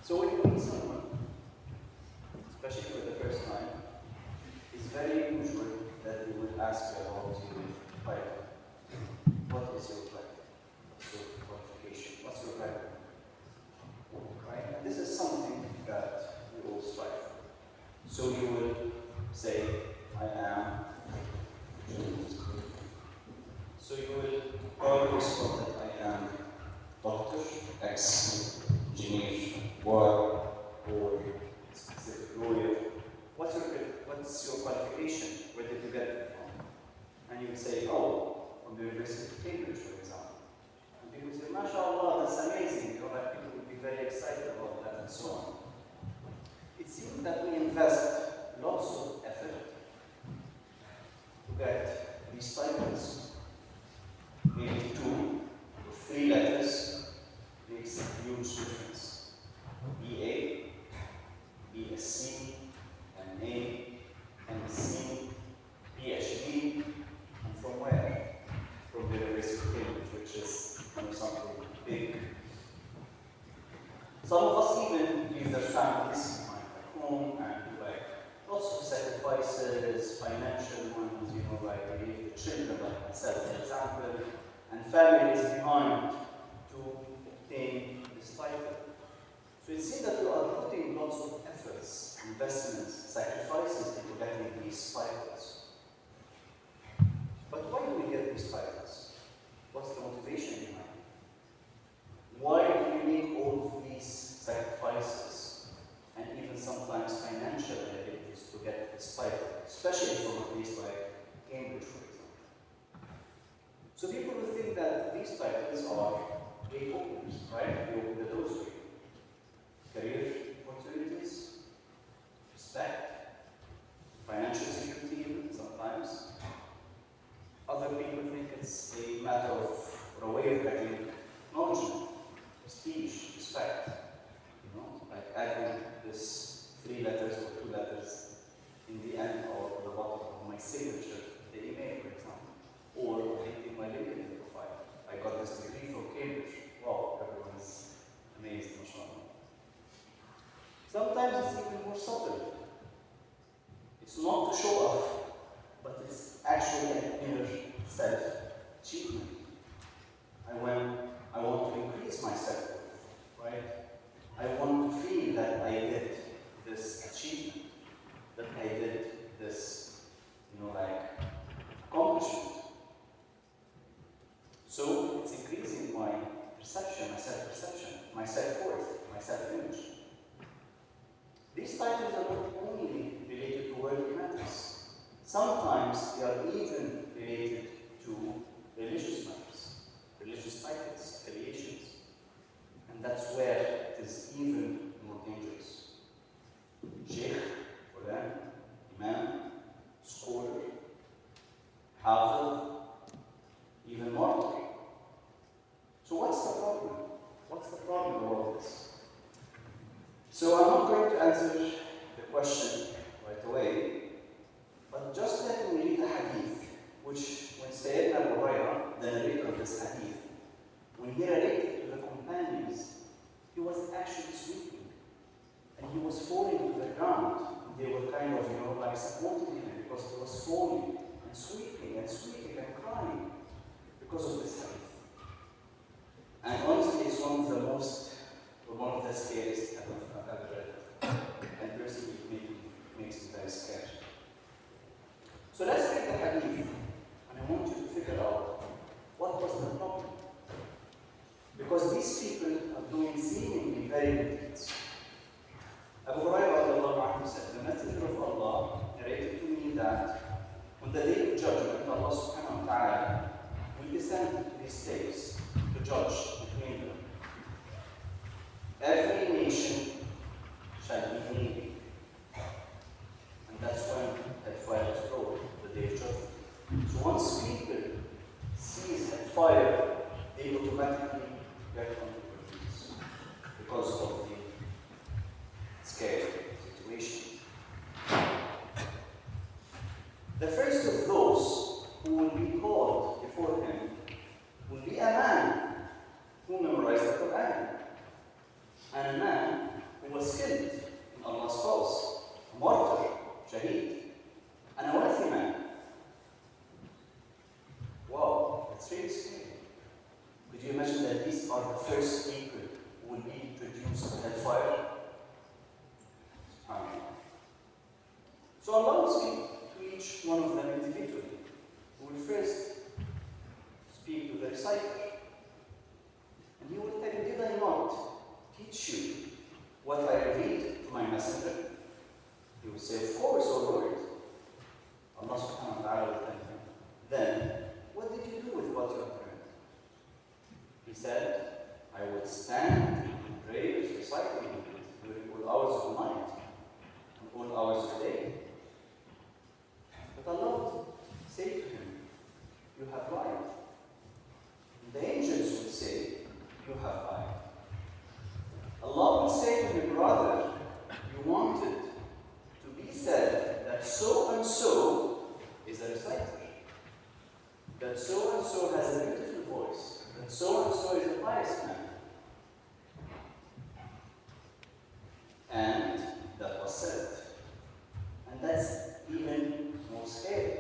So when you meet someone, especially for the first time, it's very usual that you would ask about your title. What is your title? What's your qualification? What's your background? Right? And this is something that we all strive for. So you will say, I am. So you will probably respond that I am Dr. X, engineer, Y, or specific lawyer. What's your qualification? Where did you get it from? And you would say, oh, from the University of Cambridge, for example. And people say, MashaAllah, that's amazing. You know, like people would be very excited about that and so on. It seems that we invest lots of effort to get these titles. Maybe 2 or 3 letters makes a huge difference. BA, BSc, MA, MSc, PhD, and from where? From the University of Cambridge, which is something big. Some of us even leave their families behind at home and do lots of sacrifices, financial ones, like they leave the children, like myself, for example, and families behind to obtain this title. So it seems that you are putting lots of efforts, investments, sacrifices into getting these titles. But why do we get these titles? What's the motivation behind it? Why do we make all of these sacrifices and even sometimes financial abilities to get this title, especially from a place like Cambridge, for example? So people will think that these titles are gate openers, right? They open the doors for you. Career opportunities, respect, financial security even sometimes. Other people think it's a matter of, or a way of getting acknowledgement, prestige, respect. Like adding this 3 letters or 2 letters in the end or the bottom of my signature, the email, for example, or in my LinkedIn profile. I got this degree from Cambridge. Wow, everyone is amazed, mashallah. Sometimes it's even more subtle. It's not to show off, but it's actually an inner self-achievement. I want to increase my self-worth, right? I want to feel that I did this achievement, that I did this, accomplishment. So it's increasing my perception, my self-perception, my self-worth, my self-image. These titles are not only related to worldly matters. Sometimes they are even related to religious matters, religious titles, affiliations. And that's where it is even more dangerous. Sheikh, Quran, Imam, scholar, Hafiz, even martyr. So what's the problem? What's the problem with all this? So I'm not going to answer the question right away, but just let me read a hadith, which when Sayyidina Abu Hurairah, the narrator of this hadith, when he narrated to the companions, he was actually sweeping. And he was falling to the ground. And they were kind of, supporting him because he was falling and sweeping and crying because of this hadith. And honestly, it's one of the scariest I've ever read. And personally, it makes me very scared. So let's take the hadith, and I want you to figure out what was the problem. Because these people are doing seemingly very good deeds. Abu Hurairah said, the Messenger of Allah narrated to me that on the day of judgment, Allah subhanahu wa ta'ala will descend to these states to judge between them. Every nation shall be needy. And that's when hellfire is brought, the day of judgment. So once people sees hellfire, they automatically get onto their feet because of the scary situation. The first of those who will be called before him will be a man who memorized the Quran, and a man who will speak to each one of them individually. We will first speak to the reciter. And he will tell you, did I not teach you what I revealed to my messenger? He will say, of course, O Lord. Allah subhanahu wa ta'ala will tell him, then, what did you do with what you have learned? He said, I would stand and pray, reciting during all hours of the night and all hours of the day. But Allah would say to him, you have lied. And the angels would say, you have lied. Allah would say to him, brother, you wanted to be said that so and so is a reciter, that so and so has a beautiful voice, that so and so is a pious man. And that was said. And that's even more scary.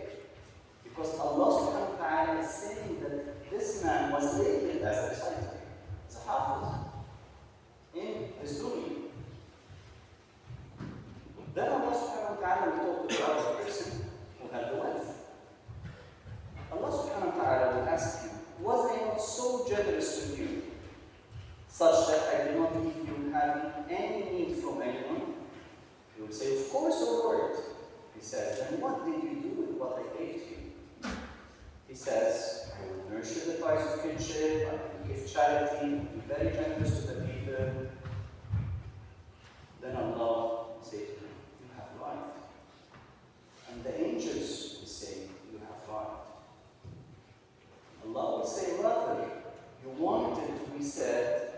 Because Allah subhanahu wa ta'ala is saying that this man was labeled as a reciter, as a hafiz, in his dunya. Then Allah subhanahu wa ta'ala will talk to the other person who had the wealth. Allah subhanahu wa ta'ala will ask him, was I not so generous with you, such that I did not leave you having any need from anyone? He will say, of course, O Lord. He says, then what did you do with what I gave to you? He says, I will nurture the ties of kinship, I will give charity, be very generous to the people. Then Allah will say to him, you have lied. And the angels will say, you have lied. Allah will say, rather, you wanted to be said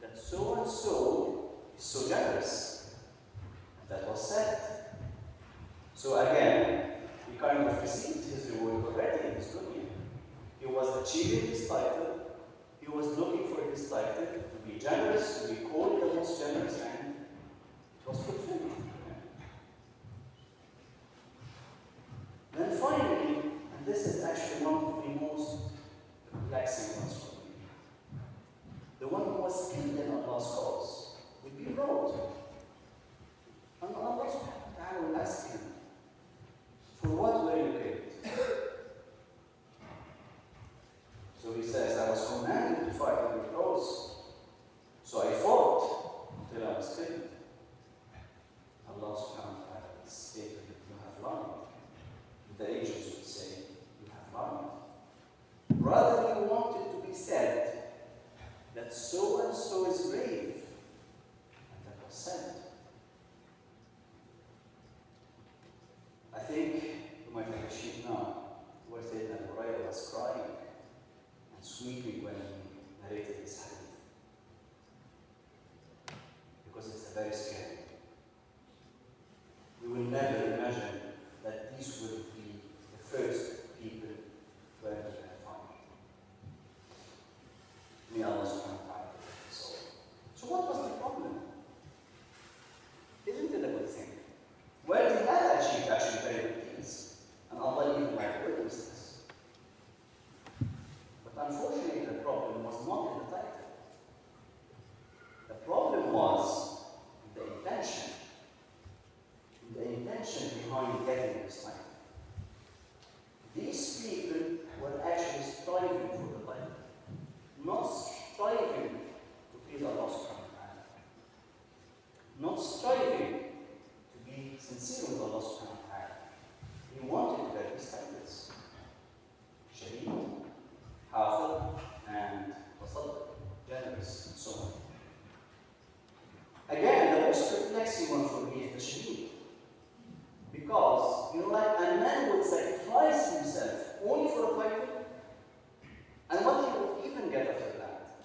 that so and so is so generous. That was said. So again, he kind of received his reward already in his dunya. He was achieving his title. He was looking for his title to be generous, to be called the most generous, and it was fulfilled. Then finally, and this is actually one of the most relaxing ones for me, the one who was killed in Allah's cause will be brought. And Allah subhanahu wa ta'ala will ask him, for what were you killed? So he says, I was commanded to fight in your cause. So I fought until I was killed. Allah subhanahu wa ta'ala will say to him, you have lied. The angels would say, you have lied. Rather, you wanted to be said that so and so is brave. And that was said. I think you might have a sheet now where Sayyidina Hurairah was crying and sweeping when he narrated this hadith. Because it's a very scary. We will never imagine that these will be the first people to enter hellfire. May Allah subhanahu wa ta'ala protect us all. So what was the problem? Isn't it a good thing? Well, they had achieved actually very good things, and Allah even might witness this. But unfortunately, the problem was not in the title. The problem was the intention. The intention behind getting this title. These people were actually striving for the title, not striving to please Allah subhanahu wa ta'ala, not striving to be sincere with Allah subhanahu wa ta'ala. He wanted to get these titles. Shaheed, Hafid, and Tasadduq, generous, and so on. Again, the most perplexing one for me is the Shaheed. Because, like a man would sacrifice himself only for a title, and what he will even get after that?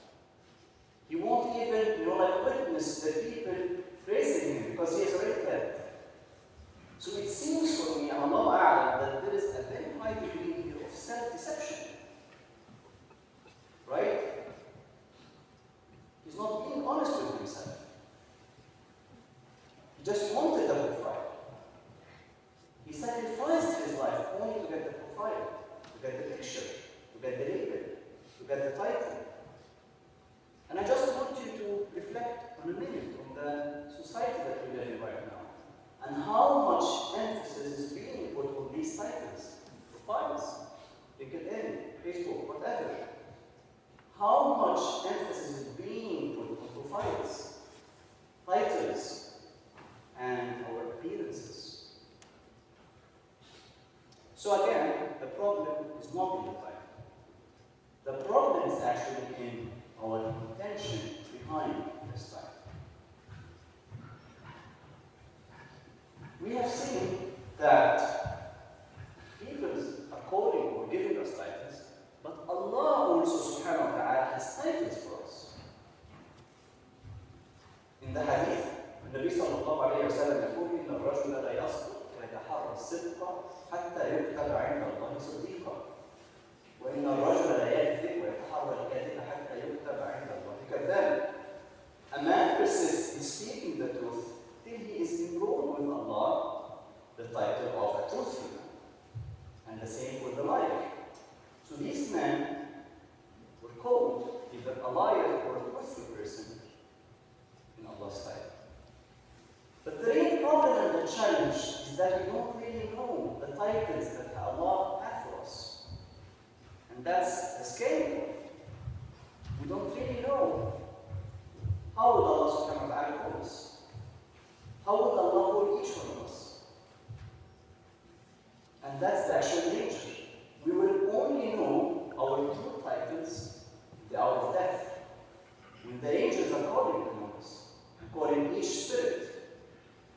He won't even, witness the people praising him because he is already dead. So it seems for me, Allah A'lam, that there is a very high degree here of self-deception. Right? He's not being honest with himself. He just wanted the profile. He sacrificed his life only to get the profile, to get the picture, to get the label, to get the title. And I just want you to reflect on a minute on the society that we live in right now, and how much emphasis is being much emphasis is being put onto titles, and our appearances. So again, the problem is not in the title. The problem is actually in our intention behind this title. We have seen that people are calling or giving us titles, but Allah also subhanahu wa ta'ala has titles for us. In the hadith, النبي صلى الله عليه وسلم يقول إن الرجل لا يصدق ويتحرى الصدق حتى يكتب عند الله صديقا، وإن الرجل لا يكذب ويتحرى الكذب حتى يكتب عند الله كذابا. A man persists in speaking the truth till he is enrolled with Allah, the title of a truthful man, and the same for the liar. So these men were called either a liar or a truthful person in Allah's title. But the real problem and the challenge is that we don't really know the titles that Allah had for us. And that's the scary one. We don't really know. How would Allah subhanahu wa ta'ala call us? How would Allah call each one of us? And that's the actual danger. We will only know our true titles in the hour of death. When the angels are calling among us, calling each spirit.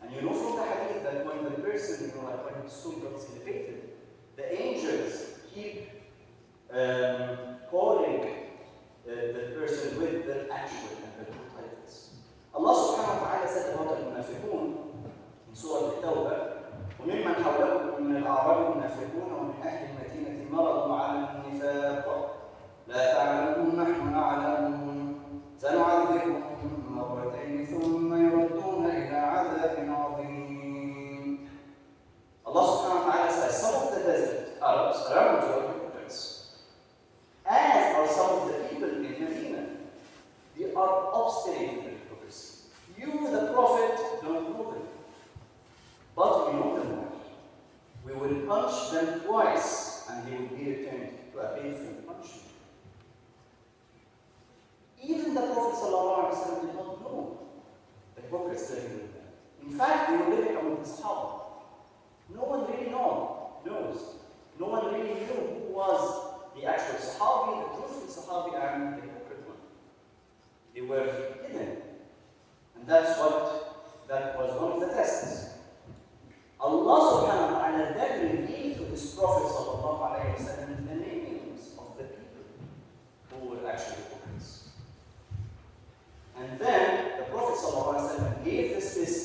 And you know from the hadith that when the person, like when his soul gets elevated, the angels keep calling the person with their actual and their true titles. Allah subhanahu wa ta'ala said about al-munafiqun in Surah Al-Tawbah, وممن حولكم من الأعراب منافقون ومن أهل المدينة مرضوا على النفاق لا تعلمهم نحن أعلمهم سنعذبهم مرتين ثم يردون إلى عذاب عظيم. Allah subhanahu wa ta'ala says some of the desert Arabs around you are hypocrites, as are some of the people in Medina. They are obstinate in their hypocrisy. You, the Prophet, don't know them, but we know them well. We will punish them twice, and they will be returned to a painful punishment. Even the Prophet ﷺ did not know the hypocrites living with them. In fact, they were living among the Sahaba. No one really knows. No one really knew who was the actual Sahabi, the truthful Sahabi, and the hypocrite one. They were hidden. And that was one of the tests. Allah subhanahu wa ta'ala then revealed to his Prophet sallallahu alayhi wa sallam the names of the people who were actually hypocrites. And then the Prophet ﷺ gave this list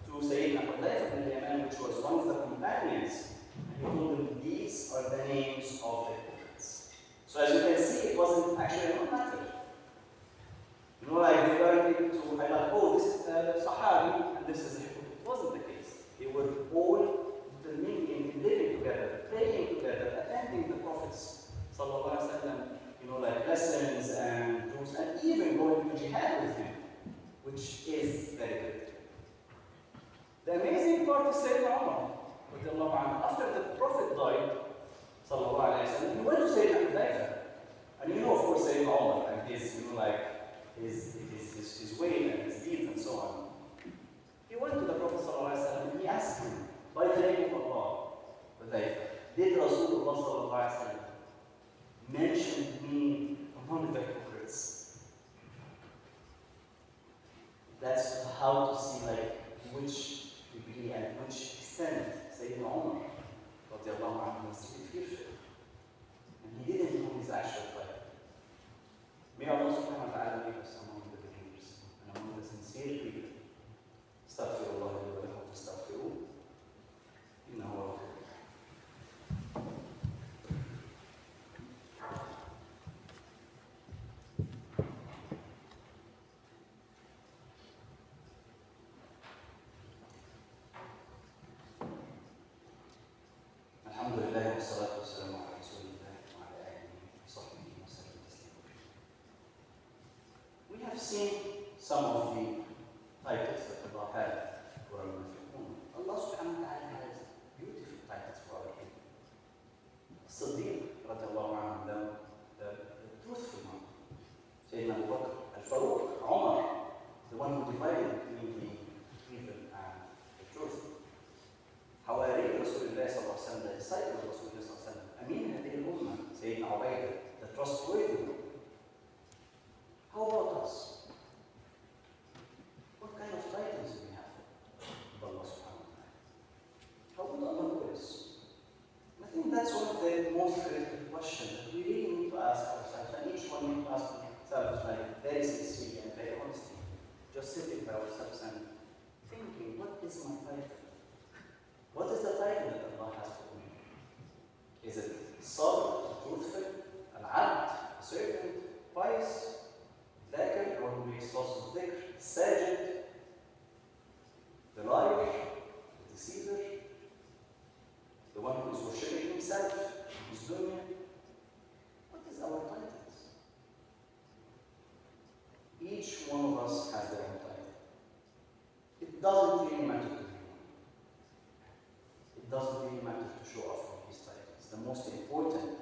to Sayyidina Hudayfa ibn al-Yaman, which was one of the companions, and he told him these are the names of the hypocrites. So as you can see, it wasn't actually a matter. Like they weren't able to highlight, oh, this is the Sahabi and this is the hypocrite. It wasn't the case. They were all intermingling, living together, praying together, attending the Prophet's ﷺ, like lessons and dues, and even going to jihad with him, which is very good. The amazing part is Sayyidina Umar, after the Prophet died, ﷺ, he went to Sayyidina Hudayfa. And of course, Sayyidina Umar and his, his way and his deeds and so on. He went to the Prophet ﷺ and he asked him, by the name of Allah, Hudayfa, did Rasulullah ﷺ mention me among the hypocrites? That's how to see which degree and which extent Sayyidina Umar was really fearful. And he didn't know his actual life. May Allah subhanahu wa ta'ala make us among the believers and among the sincere people. Astaghfirullah wa lakum astaghfiruh. Innahu huwal ghafur. Alhamdulillah wa salatu wa salamu ala rasulillah wa ala alihi wa sahbihi wa sallam taslima. We have seen some of the titles that Allah had for al-munafiqun. Allah subhanahu wa ta'ala has beautiful titles for our people. Siddiq, radiallahu anhu, the truthful one. doesn't really matter to anyone. It doesn't really matter to show off for these titles. The most important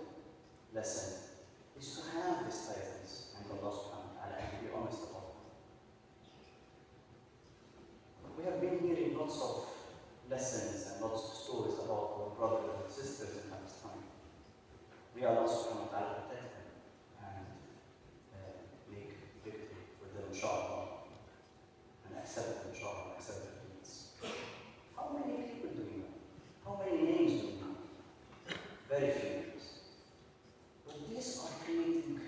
lesson is to have these titles and Allah subhanahu wa ta'ala and to be honest about them. We have been hearing lots of lessons and lots of stories about our brothers and sisters in Palestine. May Allah subhanahu wa ta'ala protect them and make victory for them, inshallah, and accept them, inshallah, accept their deeds. How many people do we know? How many names do we know? Very few names. But these are creating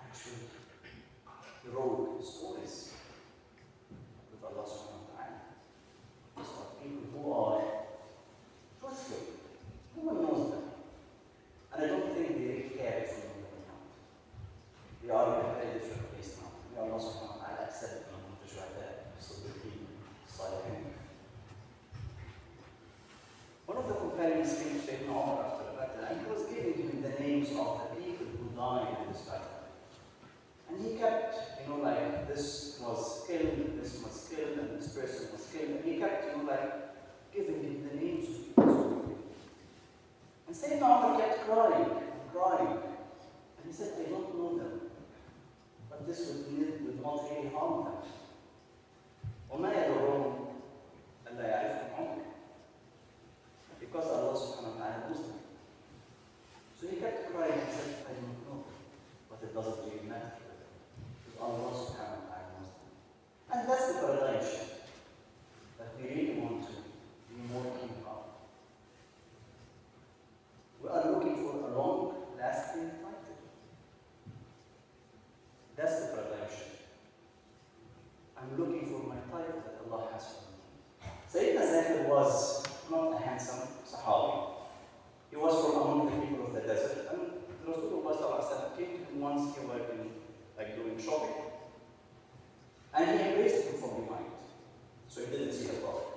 actual heroic stories with Allah subhanahu wa ta'ala. These are people who are truthful. No one knows them. And I don't think they really care if we know them or not. They are in a very different place now. May Allah subhanahu wa ta'ala accept them and push right there. So they keep silent. One of the companions came to Sayyidina Umar after the battle, and he was giving him the names of the people who died in this battle. And he kept, like, this was killed, this was killed, and this person was killed, and he kept, giving him the names of people who were killed. And Sayyidina Umar kept crying and crying. And he said, I don't know them, but this would not really harm them. وَمَا يَدْعُونَ أَلَّا يَعْرِفْهُمْ عُمْرٍ. Because Allah subhanahu wa ta'ala knows them. So he kept crying and said, I don't know, but it doesn't really matter for them. Because Allah subhanahu wa ta'ala knows them. And that's the paradigm shift that we really want to be more keen about. We are looking for a long-lasting title. That's the paradigm shift. I'm looking for my title that Allah has for me. Sayyidina Zakir was not a handsome Sahabi. He was from among the people of the desert. And Rasulullah came to him once he was doing shopping. And he embraced him from behind. So he didn't see the Prophet.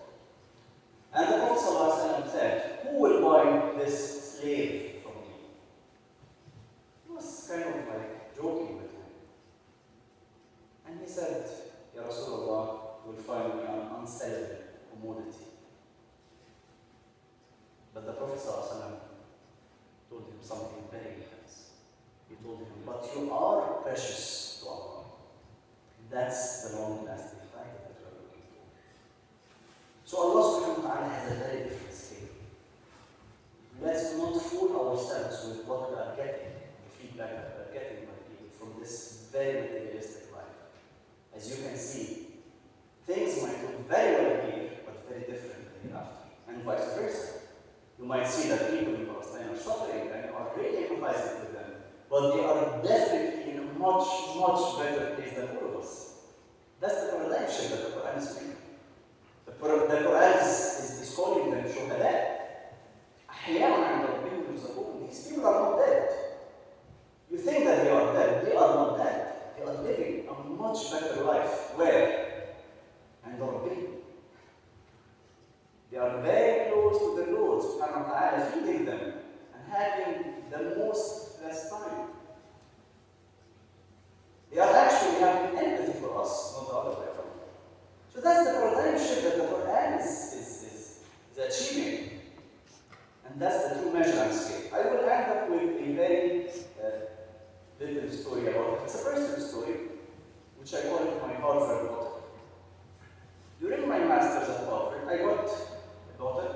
And the Prophet said, who will buy this slave from me? He was kind of joking with him. And he said, Ya Rasulullah, you will find me an unsellable commodity. But the Prophet ﷺ told him something very nice. He told him, but you are precious to Allah. That's the long-lasting title that we are looking for. So Allah subhanahu wa ta'ala has a very different scale. Let's not fool ourselves with what we are getting, the feedback that we are getting by people from this very materialistic life. As you can see, things might look very well here, but very different hereafter, and vice versa. You might see that people in Palestine are suffering and are really empathizing with them, but they are definitely in a much, much better place than all of us. That's the paradigm shift that the Quran is making. The Quran is calling them shuhada. أحياء عند ربهم يرزقون. These people are not dead. You think that they are dead. They are not dead. They are living a much better life. Where? عند ربهم. They are very close to the Lord subhanahu wa ta'ala, feeding them and having the most blessed time. They are actually having empathy for us, not the other way around. So that's the paradigm shift that the Quran is achieving. And that's the true measure and scale. I will end up with a very little story about it. It's a personal story, which I call it my Harvard daughter. During my master's at Harvard, I got a daughter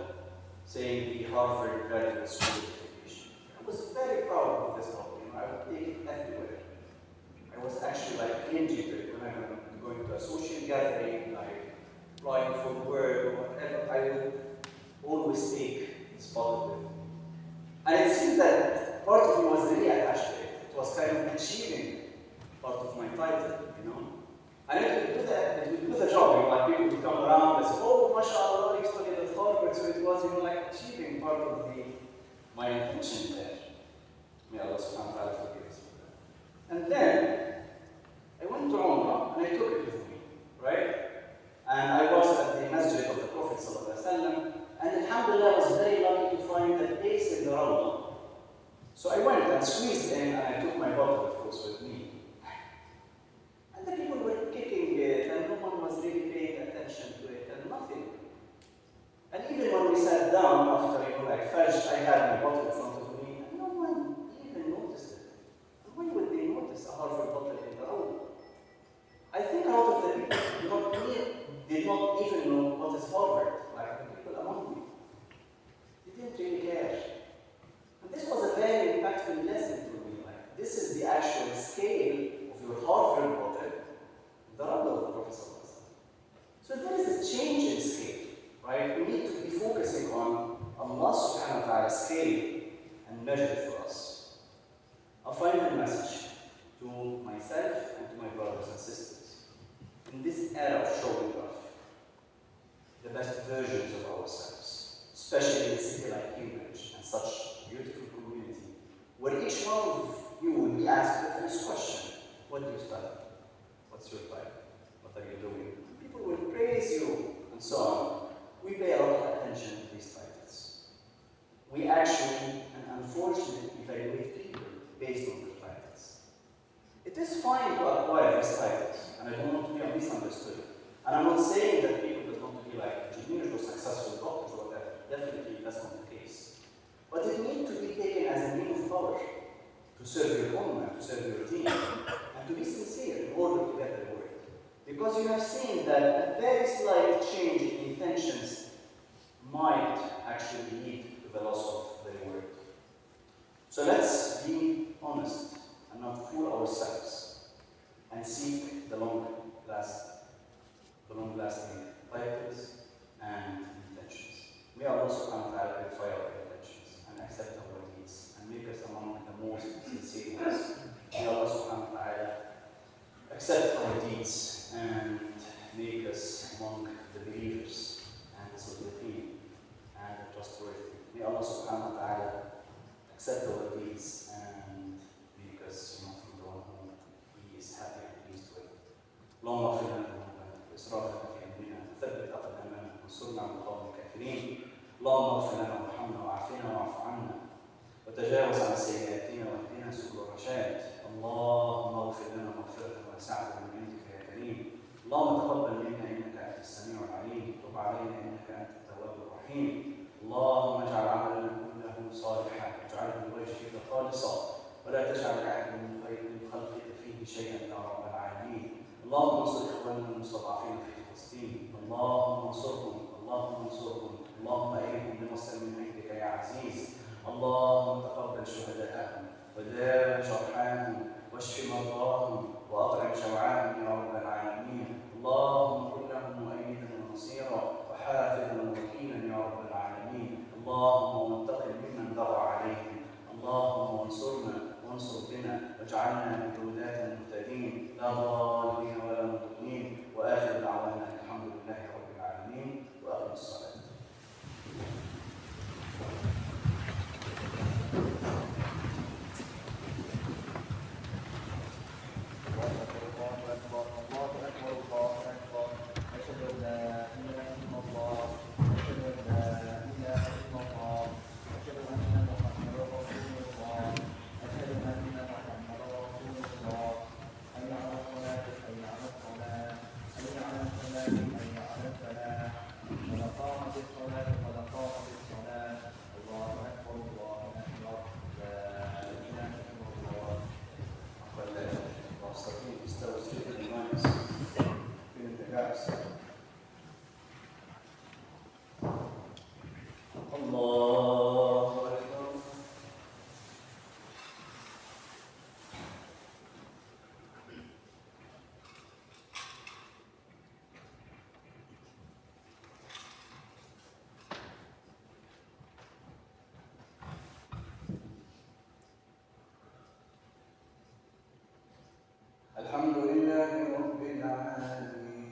saying the Harvard Graduate School education. I was very proud of this daughter. I would take it everywhere. I was actually clingy to it when I was going to a social gathering, applying for work or whatever. I would always take this spot with. And it seemed that part of me was really attached to it. It was kind of achieving part of my title, And it would do the job. People would come around and say, oh, mashallah, you studied at Harvard. So it was achieving part of my intention there. May Allah subhanahu wa ta'ala forgive us for that. And then I went to Umrah and I took it with me, right? And I was at the masjid of the Prophet ﷺ, and alhamdulillah, I was very lucky to find a place in the Rawdah. So I went and squeezed in, and I took my bottle, of course, with me. And the people were kicking it, and no one was really paying attention to it, and nothing. on after, like Fajr, I had my bottle in front of me, and no one even noticed it. And why would they notice a Harvard bottle in the room? I think a lot of the people did not even know what is Harvard, like the people among me. They didn't really care. And this was a very impactful lesson for me. Like, this is the actual scale of your Harvard bottle, the rubble of the Prophet. So there is a change in scale, right? We need to be focusing on Allah subhanahu wa ta'ala's scale and measure it for us. A final message to myself and to my brothers and sisters. In this era of showing off the best versions of ourselves, especially in a city like Cambridge and such a beautiful community, where each one of you will be asked the first question: what do you study? What's your type? What are you doing? People will praise you and so on. We pay a lot of attention to these titles. We actually, and unfortunately, evaluate people based on their titles. It is fine to acquire these titles, and I don't want to be misunderstood. And I'm not saying that people don't want to be like engineers or successful doctors or whatever. Definitely, that's not the case. But it needs to be taken as a mean of power to serve your ummah, to serve your team, and to be sincere in order to get the reward. Because you have seen that a very slight change in intentions might actually lead to the loss of the reward. So let's be honest and not fool ourselves and seek the long-lasting titles and intentions. May Allah subhanahu wa ta'ala purify our intentions and accept our deeds and make us among the most sincere ones. May Allah subhanahu wa ta'ala accept our deeds and make us among the believers and the Sadiqeen and the trustworthy. May Allah subhanahu wa ta'ala accept our deeds and make us from the one whom He is happy and pleased with. اللهم اغفر لنا ذنوبنا واسرافنا في امرنا وثبت اقدامنا وانصرنا على القوم الكافرين. اللهم اغفر لنا وارحمنا وعافنا واعف عنا وتجاوز عن سيئاتنا واهدنا سبل الرشاد. اللهم اغفر لنا مغفرة واسعة من عندك يا كريم. اللهم تقبل منا انك انت السميع العليم، تب علينا انك انت التواب الرحيم. اللهم اجعل عملنا كله صالحا واجعله لوجهك خالصا ولا تجعل لاحد من خلقك فيه شيئا يا رب العالمين. اللهم انصر اخواننا المستضعفين في فلسطين. اللهم انصرهم، اللهم انصرهم، اللهم ايدهم بنصر من عندك يا عزيز. اللهم تقبل شهداءهم وداوي جرحاهم واشف مرضاهم واطعم جوعاهم يا رب العالمين. اللهم كن لهم مؤيدا ونصيرا وحافظا ووكيلا يا رب العالمين. اللهم وانتقم ممن بغى عليهم. اللهم وانصرنا وانصر بنا واجعلنا من هداة المهتدين لا ضالين ولا مضلين. واخر دعوانا الحمد لله رب العالمين واقم الصلاه. الحمد لله رب العالمين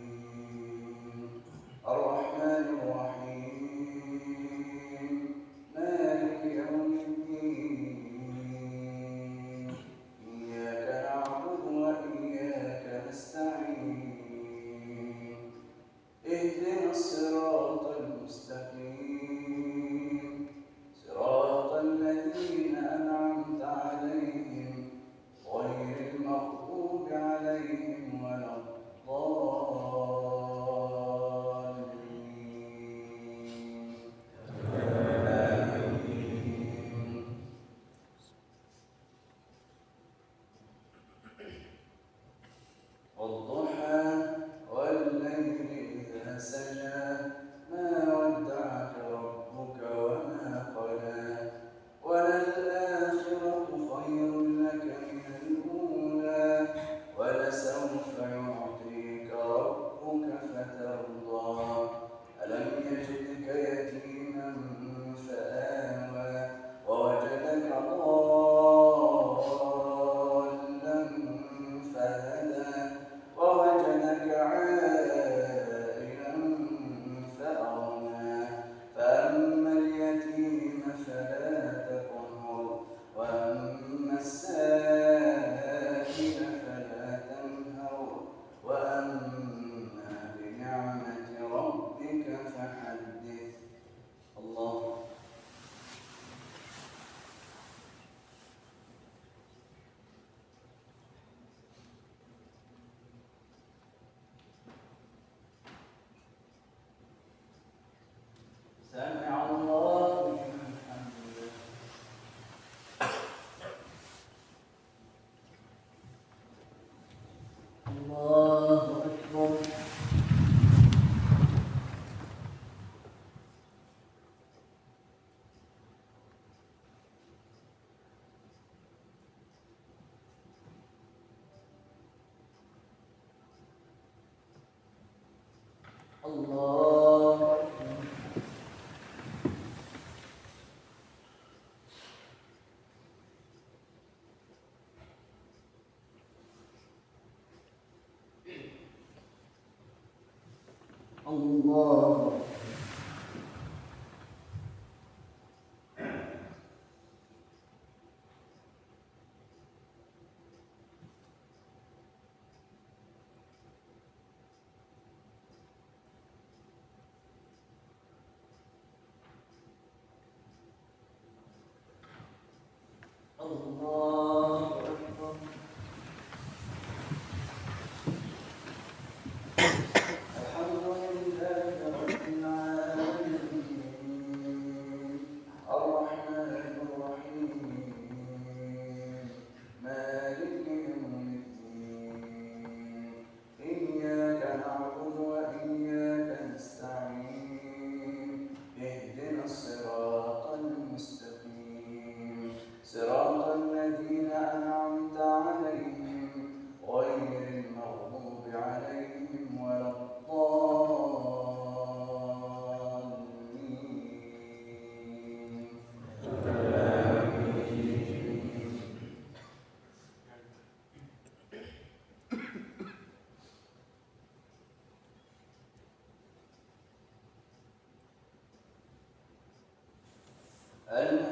الرحمن الرحيم سمع الله لمن حمده. الله أكبر. الله أكبر. الله الله أكبر. الحمد لله رب العالمين الرحمن الرحيم مالك يوم الدين إياك نعبد وإياك نستعين اهدنا الصراط المستقيم صراط الذين أنعمت عليهم غير المغضوب عليهم ولا الضالين. آمين.